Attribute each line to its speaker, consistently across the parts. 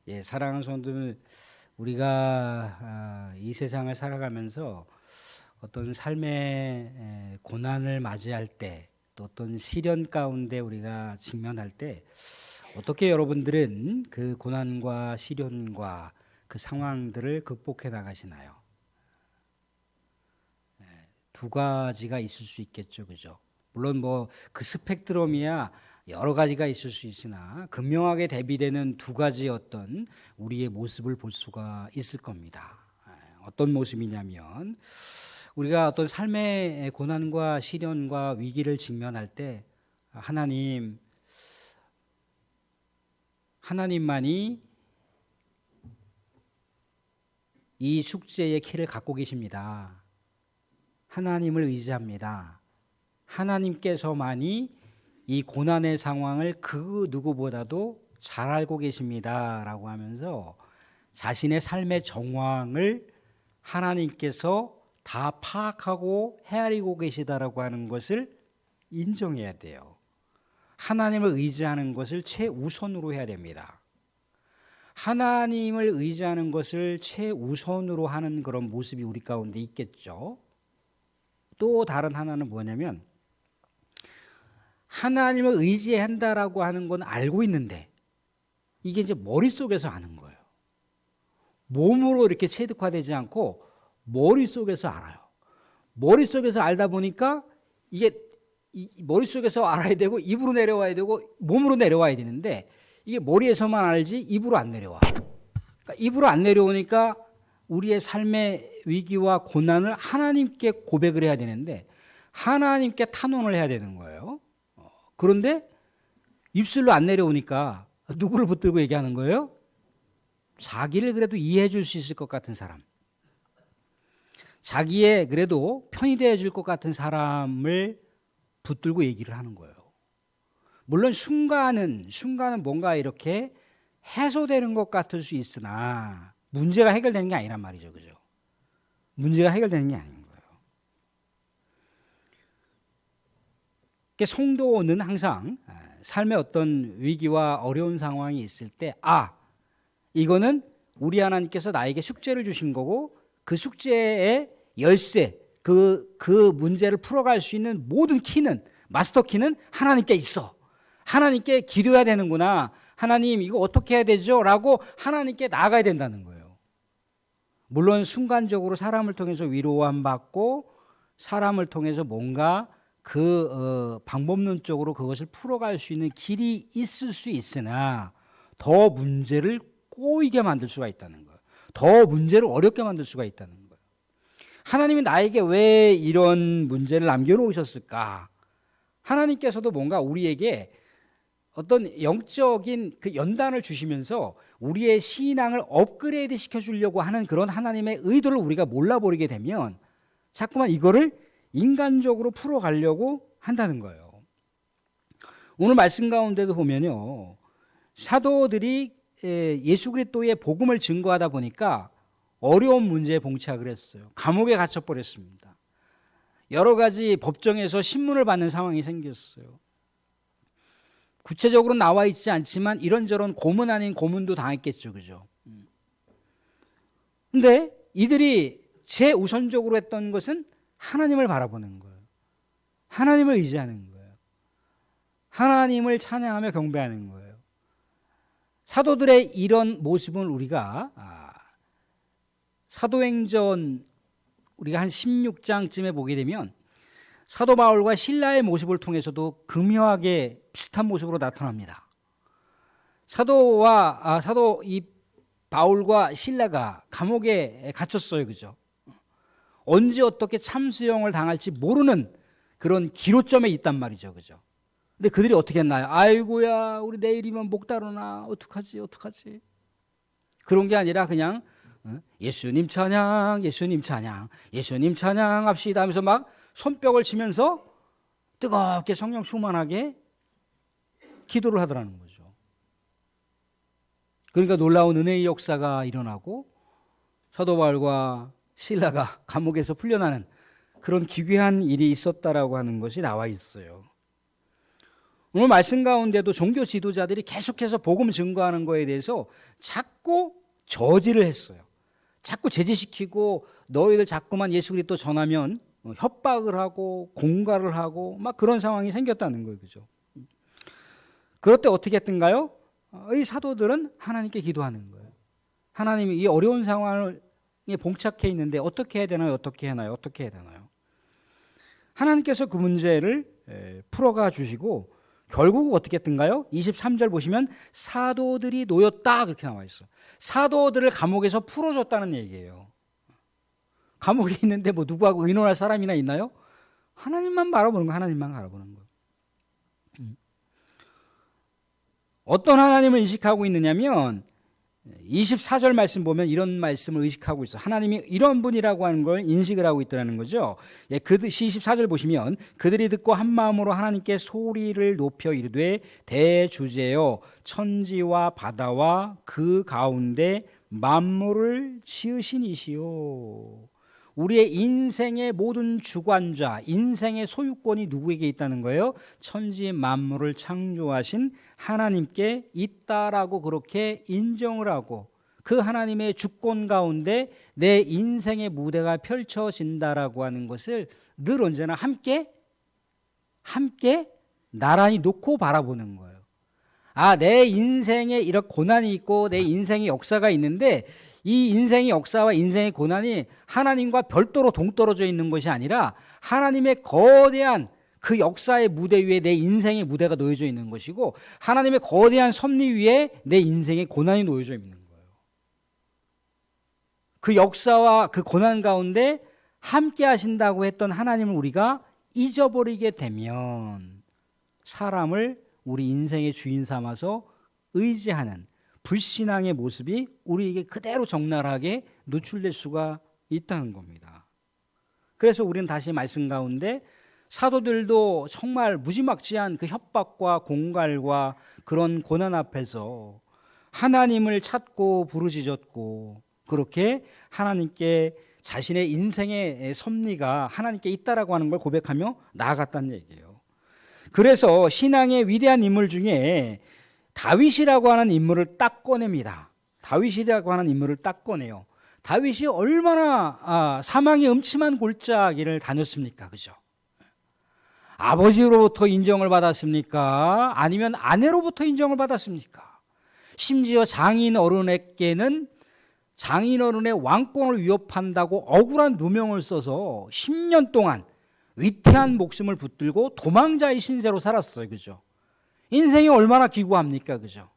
Speaker 1: 예, 사랑하는 성도들, 우리가 이 세상을 살아가면서 어떤 삶의 고난을 맞이할 때, 또 어떤 시련 가운데 우리가 직면할 때, 어떻게 여러분들은 그 고난과 시련과 그 상황들을 극복해 나가시나요? 두 가지가 있을 수 있겠죠, 그죠? 물론 뭐 그 스펙트럼이야 여러 가지가 있을 수 있으나 극명하게 대비되는 두 가지 어떤 우리의 모습을 볼 수가 있을 겁니다. 어떤 모습이냐면 우리가 어떤 삶의 고난과 시련과 위기를 직면할 때 하나님만이 이 숙제의 키를 갖고 계십니다. 하나님을 의지합니다. 하나님께서만이 이 고난의 상황을 그 누구보다도 잘 알고 계십니다라고 하면서 자신의 삶의 정황을 하나님께서 다 파악하고 헤아리고 계시다라고 하는 것을 인정해야 돼요. 하나님을 의지하는 것을 최우선으로 해야 됩니다. 하나님을 의지하는 것을 최우선으로 하는 그런 모습이 우리 가운데 있겠죠. 또 다른 하나는 뭐냐면 하나님을 의지한다라고 하는 건 알고 있는데 이게 이제 머릿속에서 아는 거예요. 몸으로 이렇게 체득화되지 않고 머릿속에서 알아요. 머릿속에서 알다 보니까 이게 머릿속에서 알아야 되고 입으로 내려와야 되고 몸으로 내려와야 되는데 이게 머리에서만 알지 입으로 안 내려와. 그러니까 입으로 안 내려오니까 우리의 삶의 위기와 고난을 하나님께 고백을 해야 되는데 하나님께 탄원을 해야 되는 거예요. 그런데 입술로 안 내려오니까 누구를 붙들고 얘기하는 거예요? 자기를 그래도 이해해 줄 수 있을 것 같은 사람, 자기의 그래도 편이 되어 줄 것 같은 사람을 붙들고 얘기를 하는 거예요. 물론 순간은 뭔가 이렇게 해소되는 것 같을 수 있으나 문제가 해결되는 게 아니란 말이죠. 그죠? 문제가 해결되는 게 아닌 거예요. 성도는 항상 삶의 어떤 위기와 어려운 상황이 있을 때 이거는 우리 하나님께서 나에게 숙제를 주신 거고 그 숙제의 열쇠, 그 문제를 풀어갈 수 있는 모든 키는, 마스터 키는 하나님께 있어. 하나님께 기도해야 되는구나. 하나님 이거 어떻게 해야 되죠? 라고 하나님께 나아가야 된다는 거예요. 물론 순간적으로 사람을 통해서 위로함 받고 사람을 통해서 뭔가 방법론적으로 그것을 풀어갈 수 있는 길이 있을 수 있으나 더 문제를 꼬이게 만들 수가 있다는 거예요. 더 문제를 어렵게 만들 수가 있다는 거예요. 하나님이 나에게 왜 이런 문제를 남겨놓으셨을까? 하나님께서도 뭔가 우리에게 어떤 영적인 그 연단을 주시면서 우리의 신앙을 업그레이드 시켜주려고 하는 그런 하나님의 의도를 우리가 몰라버리게 되면 자꾸만 이거를 인간적으로 풀어가려고 한다는 거예요. 오늘 말씀 가운데도 보면요, 사도들이 예수 그리스도의 복음을 증거하다 보니까 어려운 문제에 봉착을 했어요. 감옥에 갇혀 버렸습니다. 여러 가지 법정에서 신문을 받는 상황이 생겼어요. 구체적으로 나와 있지 않지만 이런저런 고문 아닌 고문도 당했겠죠, 그죠? 근데 이들이 제우선적으로 했던 것은 하나님을 바라보는 거예요. 하나님을 의지하는 거예요. 하나님을 찬양하며 경배하는 거예요. 사도들의 이런 모습은 우리가 사도행전 우리가 한 16장쯤에 보게 되면 사도 바울과 실라의 모습을 통해서도 교묘하게 비슷한 모습으로 나타납니다. 사도 이 바울과 실라가 감옥에 갇혔어요, 그죠? 언제 어떻게 참수형을 당할지 모르는 그런 기로점에 있단 말이죠, 그죠? 근데 그들이 어떻게 했나요? 아이고야, 우리 내일이면 목 다루나 어떡하지? 그런 게 아니라 그냥 예수님 찬양, 예수님 찬양, 예수님 찬양 합시다 하면서 막 손뼉을 치면서 뜨겁게 성령 충만하게 기도를 하더라는 거죠. 그러니까 놀라운 은혜의 역사가 일어나고 사도 바울과 실라가 감옥에서 풀려나는 그런 기괴한 일이 있었다라고 하는 것이 나와 있어요. 오늘 말씀 가운데도 종교 지도자들이 계속해서 복음 증거하는 거에 대해서 자꾸 저지를 했어요. 자꾸 제지시키고 너희들 자꾸만 예수 그리스도 전하면 협박을 하고 공갈을 하고 막 그런 상황이 생겼다는 거예요. 그죠? 그럴 때 어떻게 했던가요? 이 사도들은 하나님께 기도하는 거예요. 하나님이 이 어려운 상황에 봉착해 있는데 어떻게 해야 되나요? 어떻게 해야 되나요? 어떻게 해야 되나요? 하나님께서 그 문제를 풀어가 주시고 결국 어떻게 했던가요? 23절 보시면 사도들이 놓였다 그렇게 나와 있어요. 사도들을 감옥에서 풀어줬다는 얘기예요. 감옥에 있는데 뭐 누구하고 의논할 사람이나 있나요? 하나님만 바라보는 거, 하나님만 바라보는 거. 어떤 하나님을 인식하고 있느냐면 24절 말씀 보면 이런 말씀을 의식하고 있어요. 하나님이 이런 분이라고 하는 걸 인식을 하고 있다는 거죠. 24절 보시면 그들이 듣고 한 마음으로 하나님께 소리를 높여 이르되 대주제여 천지와 바다와 그 가운데 만물을 지으신 이시오. 우리의 인생의 모든 주관자, 인생의 소유권이 누구에게 있다는 거예요? 천지 만물을 창조하신 하나님께 있다라고 그렇게 인정을 하고 그 하나님의 주권 가운데 내 인생의 무대가 펼쳐진다라고 하는 것을 늘 언제나 함께 나란히 놓고 바라보는 거예요. 아, 내 인생에 이런 고난이 있고 내 인생의 역사가 있는데 이 인생의 역사와 인생의 고난이 하나님과 별도로 동떨어져 있는 것이 아니라 하나님의 거대한 그 역사의 무대 위에 내 인생의 무대가 놓여져 있는 것이고 하나님의 거대한 섭리 위에 내 인생의 고난이 놓여져 있는 거예요. 그 역사와 그 고난 가운데 함께 하신다고 했던 하나님을 우리가 잊어버리게 되면 사람을 우리 인생의 주인 삼아서 의지하는 불신앙의 모습이 우리에게 그대로 적나라하게 노출될 수가 있다는 겁니다. 그래서 우리는 다시 말씀 가운데 사도들도 정말 무지막지한 그 협박과 공갈과 그런 고난 앞에서 하나님을 찾고 부르짖었고 그렇게 하나님께 자신의 인생의 섭리가 하나님께 있다라고 하는 걸 고백하며 나아갔다는 얘기예요. 그래서 신앙의 위대한 인물 중에 다윗이라고 하는 인물을 딱 꺼냅니다. 다윗이라고 하는 인물을 딱 꺼내요. 다윗이 얼마나 사망의 음침한 골짜기를 다녔습니까? 그죠? 아버지로부터 인정을 받았습니까? 아니면 아내로부터 인정을 받았습니까? 심지어 장인 어른에게는 장인 어른의 왕권을 위협한다고 억울한 누명을 써서 10년 동안 위태한 목숨을 붙들고 도망자의 신세로 살았어요. 그죠? 인생이 얼마나 기구합니까? 그죠?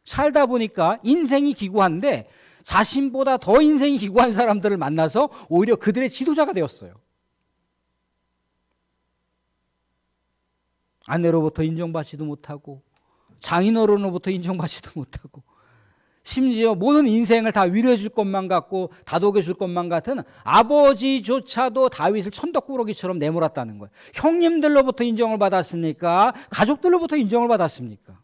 Speaker 1: 살다 보니까 인생이 기구한데 자신보다 더 인생이 기구한 사람들을 만나서 오히려 그들의 지도자가 되었어요. 아내로부터 인정받지도 못하고 장인어른으로부터 인정받지도 못하고 심지어 모든 인생을 다 위로해 줄 것만 같고 다독여 줄 것만 같은 아버지조차도 다윗을 천덕꾸러기처럼 내몰았다는 거예요. 형님들로부터 인정을 받았습니까? 가족들로부터 인정을 받았습니까?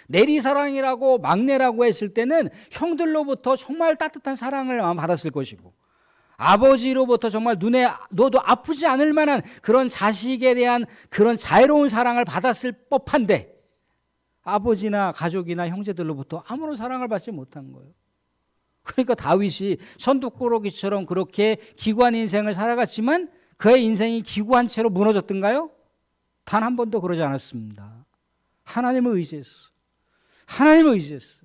Speaker 1: 내리사랑이라고 막내라고 했을 때는 형들로부터 정말 따뜻한 사랑을 받았을 것이고 아버지로부터 정말 눈에 너도 아프지 않을 만한 그런 자식에 대한 그런 자애로운 사랑을 받았을 법한데 아버지나 가족이나 형제들로부터 아무런 사랑을 받지 못한 거예요. 그러니까 다윗이 천둥꾸러기처럼 그렇게 기구한 인생을 살아갔지만 그의 인생이 기구한 채로 무너졌던가요? 단 한 번도 그러지 않았습니다. 하나님을 의지했어. 하나님을 의지했어.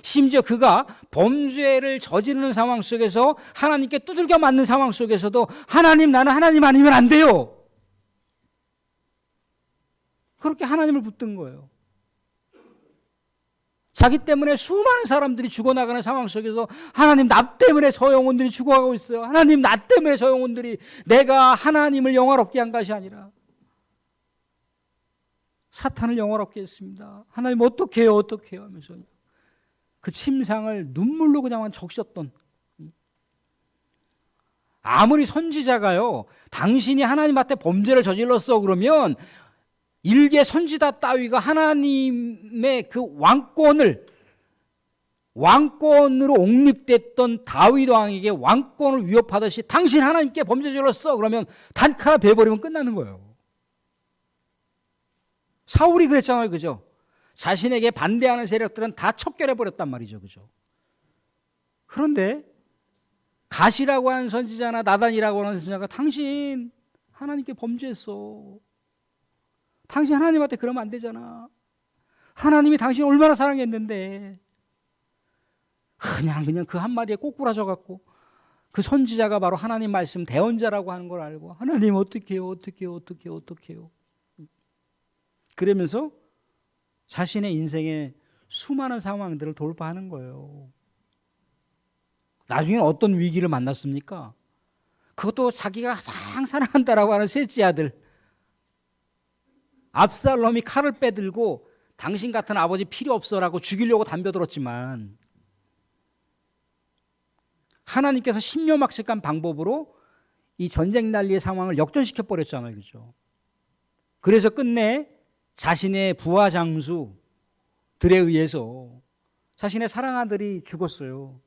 Speaker 1: 심지어 그가 범죄를 저지르는 상황 속에서 하나님께 두들겨 맞는 상황 속에서도 하나님, 나는 하나님 아니면 안 돼요. 그렇게 하나님을 붙든 거예요. 자기 때문에 수많은 사람들이 죽어나가는 상황 속에서 하나님, 나 때문에 저 영혼들이 죽어가고 있어요. 하나님, 나 때문에 저 영혼들이 내가 하나님을 영화롭게 한 것이 아니라 사탄을 영화롭게 했습니다. 하나님 어떻게 해요? 어떻게 해요? 하면서 그 침상을 눈물로 그냥 적셨던, 아무리 선지자가요 당신이 하나님한테 범죄를 저질렀어 그러면 일개 선지자 따위가 하나님의 그 왕권으로 옹립됐던 다윗 왕에게 왕권을 위협하듯이 당신 하나님께 범죄 저질렀어 그러면 단칼 베버리면 끝나는 거예요. 사울이 그랬잖아요. 그죠? 자신에게 반대하는 세력들은 다 척결해 버렸단 말이죠. 그죠? 그런데 가시라고 하는 선지자나 나단이라고 하는 선지자가 당신 하나님께 범죄했어. 당신 하나님한테 그러면 안 되잖아. 하나님이 당신 얼마나 사랑했는데. 그냥 그 한마디에 꼬꾸라져 갖고 그 선지자가 바로 하나님 말씀 대언자라고 하는 걸 알고 하나님 어떡해요. 그러면서 자신의 인생의 수많은 상황들을 돌파하는 거예요. 나중에 어떤 위기를 만났습니까? 그것도 자기가 가장 사랑한다라고 하는 셋째 아들 압살롬이 칼을 빼들고 당신 같은 아버지 필요 없어라고 죽이려고 덤벼들었지만 하나님께서 신묘막측한 방법으로 이 전쟁 난리의 상황을 역전시켜 버렸잖아요. 그죠? 그래서 끝내 자신의 부하 장수들에 의해서 자신의 사랑아들이 죽었어요.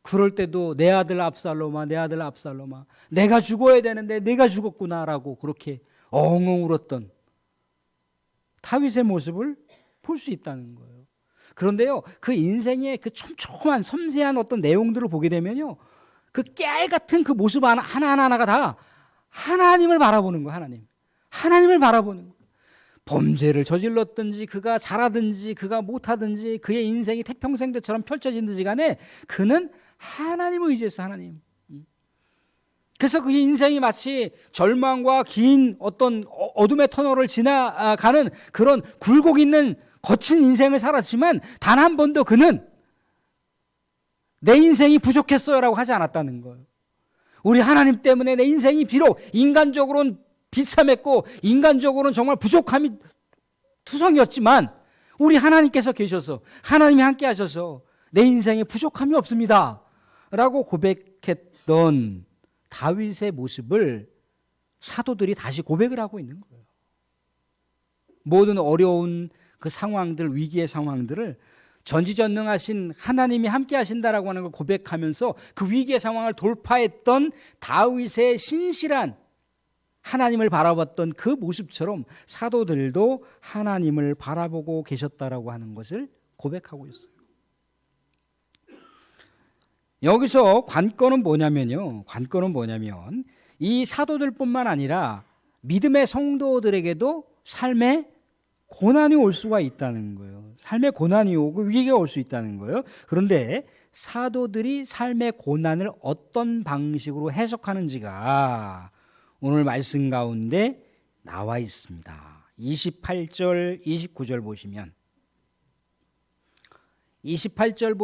Speaker 1: 그럴 때도 내 아들 압살롬아, 내 아들 압살롬아, 내가 죽어야 되는데 내가 죽었구나라고 그렇게 엉엉 울었던 다윗의 모습을 볼 수 있다는 거예요. 그런데요, 그 인생의 그 촘촘한 섬세한 어떤 내용들을 보게 되면요, 그 깨알 같은 그 모습 하나하나가 다 하나님을 바라보는 거예요. 하나님을 바라보는 거예요. 범죄를 저질렀든지 그가 잘하든지 그가 못하든지 그의 인생이 태평생대처럼 펼쳐지든지 간에 그는 하나님을 의지했어. 하나님. 그래서 그 인생이 마치 절망과 긴 어떤 어둠의 터널을 지나가는 그런 굴곡 있는 거친 인생을 살았지만 단 한 번도 그는 내 인생이 부족했어요라고 하지 않았다는 거예요. 우리 하나님 때문에 내 인생이 비록 인간적으로는 비참했고 인간적으로는 정말 부족함이 투성이었지만 우리 하나님께서 계셔서 하나님이 함께 하셔서 내 인생에 부족함이 없습니다 라고 고백했던 다윗의 모습을 사도들이 다시 고백을 하고 있는 거예요. 모든 어려운 그 상황들, 위기의 상황들을 전지전능하신 하나님이 함께 하신다라고 하는 걸 고백하면서 그 위기의 상황을 돌파했던 다윗의 신실한 하나님을 바라봤던 그 모습처럼 사도들도 하나님을 바라보고 계셨다라고 하는 것을 고백하고 있어요. 여기서 관건은 뭐냐면 이 사도들뿐만 아니라 믿음의 성도들에게도 삶의 고난이 올 수가 있다는 거예요. 삶의 고난이 오고 위기가 올 수 있다는 거예요. 그런데 사도들이 삶의 고난을 어떤 방식으로 해석하는지가 오늘 말씀 가운데 나와 있습니다. 28절, 29절 보시면 28절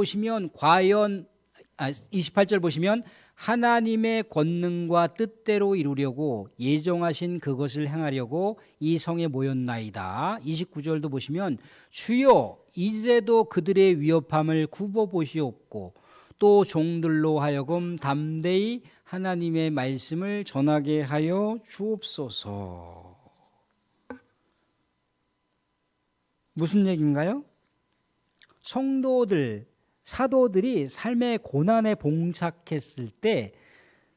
Speaker 1: 보시면 하나님의 권능과 뜻대로 이루려고 예정하신 그것을 행하려고 이 성에 모였나이다. 29절도 보시면 주여 이제도 그들의 위협함을 굽어보시옵고 또 종들로 하여금 담대히 하나님의 말씀을 전하게 하여 주옵소서. 무슨 얘기인가요? 성도들, 사도들이 삶의 고난에 봉착했을 때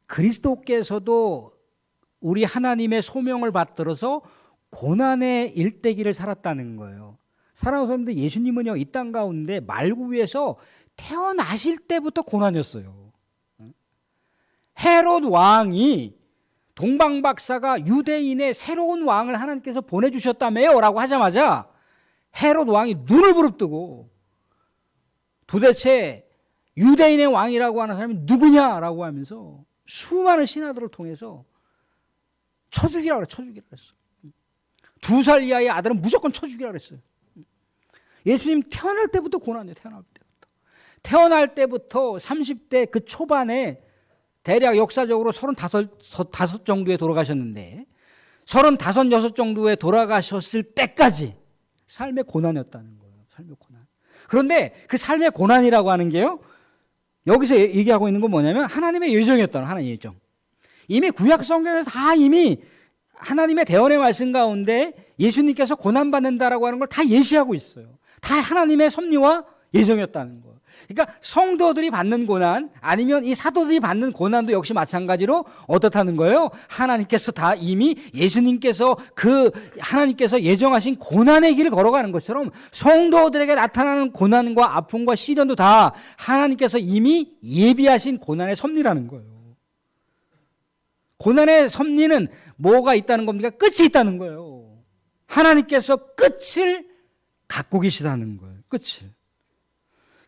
Speaker 1: 그리스도께서도 우리 하나님의 소명을 받들어서 고난의 일대기를 살았다는 거예요. 사랑하는 사람들, 예수님은요 이 땅 가운데 말구에서 태어나실 때부터 고난이었어요. 헤롯 왕이 동방박사가 유대인의 새로운 왕을 하나님께서 보내주셨다며요 라고 하자마자 헤롯 왕이 눈을 부릅뜨고 도대체 유대인의 왕이라고 하는 사람이 누구냐라고 하면서 수많은 신하들을 통해서 쳐죽이라고 했어요. 2살 이하의 아들은 무조건 쳐죽이라고 했어요. 예수님 태어날 때부터 고난이에요. 태어날 때부터 30대 그 초반에 대략 역사적으로 35 정도에 돌아가셨는데 35, 6 정도에 돌아가셨을 때까지 삶의 고난이었다는 거예요. 삶의 고난. 그런데 그 삶의 고난이라고 하는 게요, 여기서 얘기하고 있는 건 뭐냐면 하나님의 예정이었다는, 하나님의 예정. 이미 구약 성경에서 다 이미 하나님의 대언의 말씀 가운데 예수님께서 고난받는다라고 하는 걸 다 예시하고 있어요. 다 하나님의 섭리와 예정이었다는 거예요. 그러니까 성도들이 받는 고난 아니면 이 사도들이 받는 고난도 역시 마찬가지로 어떻다는 거예요? 하나님께서 다 이미 예수님께서 하나님께서 예정하신 고난의 길을 걸어가는 것처럼 성도들에게 나타나는 고난과 아픔과 시련도 다 하나님께서 이미 예비하신 고난의 섭리라는 거예요. 고난의 섭리는 뭐가 있다는 겁니까? 끝이 있다는 거예요. 하나님께서 끝을 갖고 계시다는 거예요. 끝을.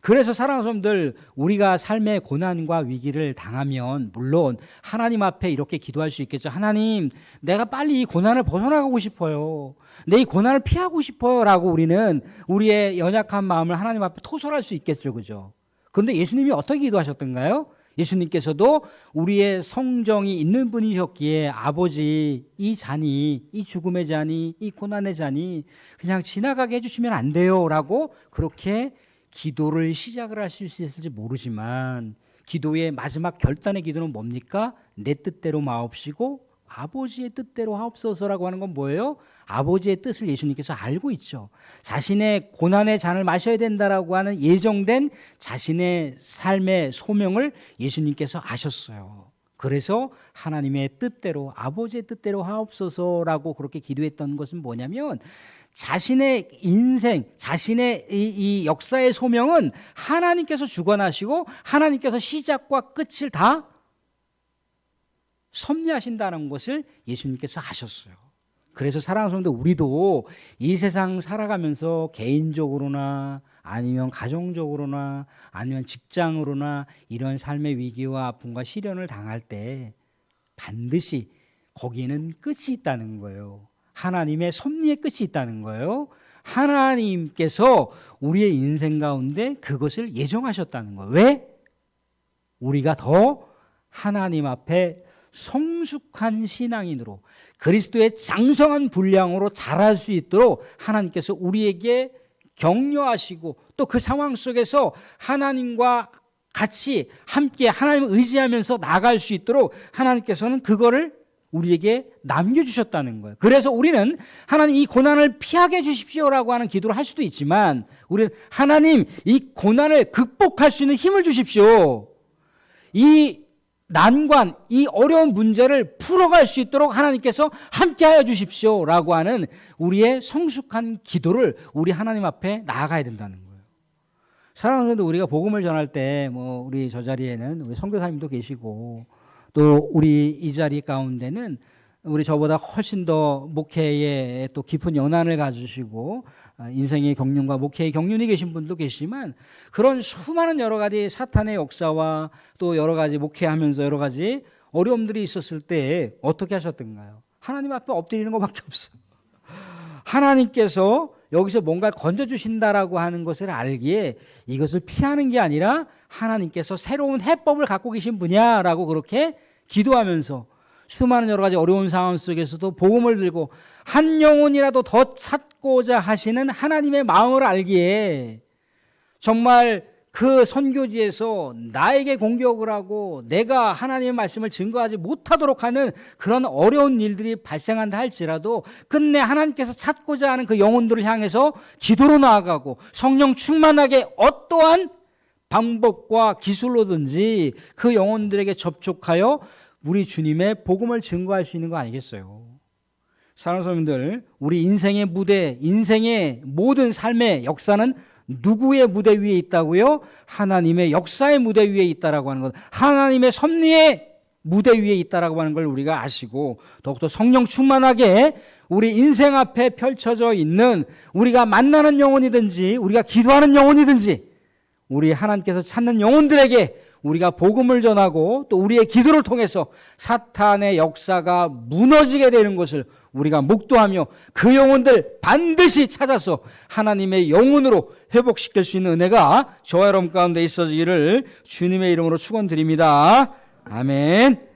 Speaker 1: 그래서 사랑하는 사람들, 우리가 삶의 고난과 위기를 당하면 물론 하나님 앞에 이렇게 기도할 수 있겠죠. 하나님, 내가 빨리 이 고난을 벗어나가고 싶어요. 내 이 고난을 피하고 싶어요. 라고 우리는 우리의 연약한 마음을 하나님 앞에 토설할 수 있겠죠. 그죠? 그런데 예수님이 어떻게 기도하셨던가요? 예수님께서도 우리의 성정이 있는 분이셨기에 아버지, 이 잔이, 이 죽음의 잔이, 이 고난의 잔이 그냥 지나가게 해주시면 안 돼요. 라고 그렇게 기도를 시작을 할 수 있을지 모르지만 기도의 마지막 결단의 기도는 뭡니까? 내 뜻대로 마옵시고 아버지의 뜻대로 하옵소서라고 하는 건 뭐예요? 아버지의 뜻을 예수님께서 알고 있죠. 자신의 고난의 잔을 마셔야 된다라고 하는 예정된 자신의 삶의 소명을 예수님께서 아셨어요. 그래서 하나님의 뜻대로 아버지의 뜻대로 하옵소서라고 그렇게 기도했던 것은 뭐냐면 자신의 인생, 자신의 이 역사의 소명은 하나님께서 주관하시고 하나님께서 시작과 끝을 다 섭리하신다는 것을 예수님께서 아셨어요. 그래서 사랑하는 성도, 우리도 이 세상 살아가면서 개인적으로나 아니면 가정적으로나 아니면 직장으로나 이런 삶의 위기와 아픔과 시련을 당할 때 반드시 거기에는 끝이 있다는 거예요. 하나님의 섭리의 끝이 있다는 거예요. 하나님께서 우리의 인생 가운데 그것을 예정하셨다는 거예요. 왜? 우리가 더 하나님 앞에 성숙한 신앙인으로 그리스도의 장성한 분량으로 자랄 수 있도록 하나님께서 우리에게 격려하시고 또 그 상황 속에서 하나님과 같이 함께 하나님을 의지하면서 나아갈 수 있도록 하나님께서는 그거를 우리에게 남겨주셨다는 거예요. 그래서 우리는 하나님 이 고난을 피하게 해주십시오라고 하는 기도를 할 수도 있지만 우리는 하나님 이 고난을 극복할 수 있는 힘을 주십시오. 이 난관, 이 어려운 문제를 풀어갈 수 있도록 하나님께서 함께하여 주십시오라고 하는 우리의 성숙한 기도를 우리 하나님 앞에 나아가야 된다는 거예요. 사랑하는 분들, 우리가 복음을 전할 때 우리 저 자리에는 우리 선교사님도 계시고 또 우리 이 자리 가운데는 우리 저보다 훨씬 더 목회에 또 깊은 연한을 가지시고 인생의 경륜과 목회의 경륜이 계신 분도 계시지만 그런 수많은 여러 가지 사탄의 역사와 또 여러 가지 목회하면서 여러 가지 어려움들이 있었을 때 어떻게 하셨던가요? 하나님 앞에 엎드리는 것밖에 없어요. 하나님께서 여기서 뭔가를 건져주신다라고 하는 것을 알기에 이것을 피하는 게 아니라 하나님께서 새로운 해법을 갖고 계신 분이야라고 그렇게 기도하면서 수많은 여러 가지 어려운 상황 속에서도 복음을 들고 한 영혼이라도 더 찾고자 하시는 하나님의 마음을 알기에 정말 그 선교지에서 나에게 공격을 하고 내가 하나님의 말씀을 증거하지 못하도록 하는 그런 어려운 일들이 발생한다 할지라도 끝내 하나님께서 찾고자 하는 그 영혼들을 향해서 기도로 나아가고 성령 충만하게 어떠한 방법과 기술로든지 그 영혼들에게 접촉하여 우리 주님의 복음을 증거할 수 있는 거 아니겠어요? 사랑하는 성도님들, 우리 인생의 무대, 인생의 모든 삶의 역사는 누구의 무대 위에 있다고요? 하나님의 역사의 무대 위에 있다라고 하는 것, 하나님의 섭리의 무대 위에 있다라고 하는 걸 우리가 아시고 더욱더 성령 충만하게 우리 인생 앞에 펼쳐져 있는 우리가 만나는 영혼이든지 우리가 기도하는 영혼이든지 우리 하나님께서 찾는 영혼들에게 우리가 복음을 전하고 또 우리의 기도를 통해서 사탄의 역사가 무너지게 되는 것을 우리가 목도하며 그 영혼들 반드시 찾아서 하나님의 영혼으로 회복시킬 수 있는 은혜가 저와 여러분 가운데 있어지기를 주님의 이름으로 축원드립니다. 아멘.